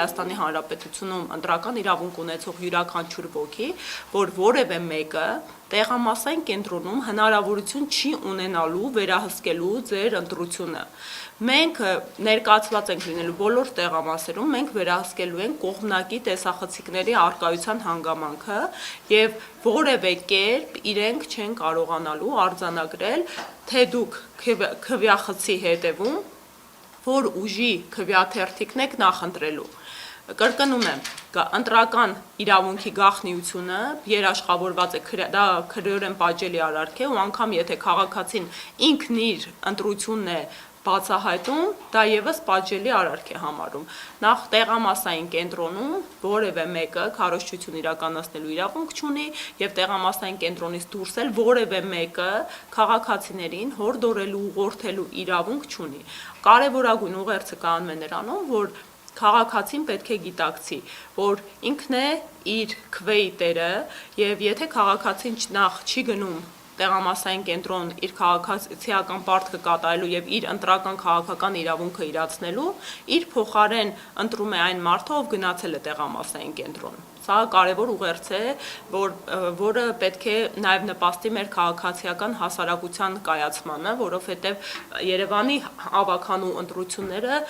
Հայաստանի Հանրապետությունում ընտրական իրավունք ունեցող յուրաքանչյուր ոգի, որ որևէ մեկը տեղամասային կենտրոնում հնարավորություն չի ունենալու վերահսկելու ձեր ընտրությունը։ Մենք ներկայացված ենք լինելու բոլոր տեղամասերում, մենք վերահսկելու ենք կողմնակի տեսախցիկների առկայության հանգամանքը եւ որևէ կերպ իրենք չեն կարողանալու արձանագրել, թե դուք քվեախցի հետևում որ ուժի քվեաթերթիկն եք նախընտրելու։ Կրկնում եմ, ընտրական իրավունքի գաղտնիությունը երաշխավորված է, դա քրեորեն պատժելի արարք է, ու անգամ եթե քաղաքացին ինքն իր ընտրությունն է բացահայտում, դա եւս պատժելի արարք է համարում։ Նախ տեղամասային կենտրոնում որևէ մեկը քարոզչություն իրականացնելու իրավունք չունի եւ տեղամասային կենտրոնից դուրս էլ որևէ մեկը քաղաքացիներին հորդորելու, ուղղորդելու իրավունք չունի։ Կարևորագույն ուղերձը կանում է նրանում, որ քաղաքացին պետք է գիտակցի, որ ինքն է իր քվեի տերը եւ եթե քաղաքացին նախ չի գնում տեղամասային կենտրոն իր քաղաքացիական պարտքը կատարելու եւ իր ընտրական քաղաքական իրավունքը իրացնելու, իր փոխարեն ընտրում է այն մարդը, ով գնացել է տեղամասային կենտրոն։ Սա կարևոր ուղերձ է, որը պետք է նաեւ նպաստի մեր քաղաքացիական հասարակության կայացմանը, որովհետեւ Երևանի ավականու ընտրությունները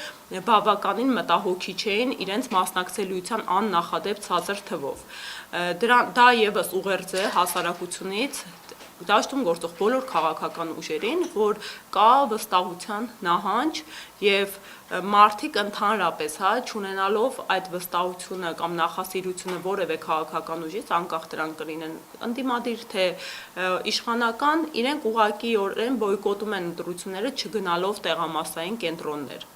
բավականին մտահոգիչ էին իրենց մասնակցելիության աննախադեպ ցածր թվով։ Դա եւս ուղերձ է հասարակությունից դաշտում գործող բոլոր քաղաքական ուժերին, որ կա վստահության նահանջ եւ մարդիկ ընդհանրապես, չունենալով այդ վստահությունը կամ նախասիրությունը որևէ քաղաքական ուժից, անկախ դրանք կլինեն ընդդիմադիր թե իշխանական, իրենք ուղղակիորեն բոյկոտում են ընտրությունները, չգնալով տեղամասային կենտրոններ։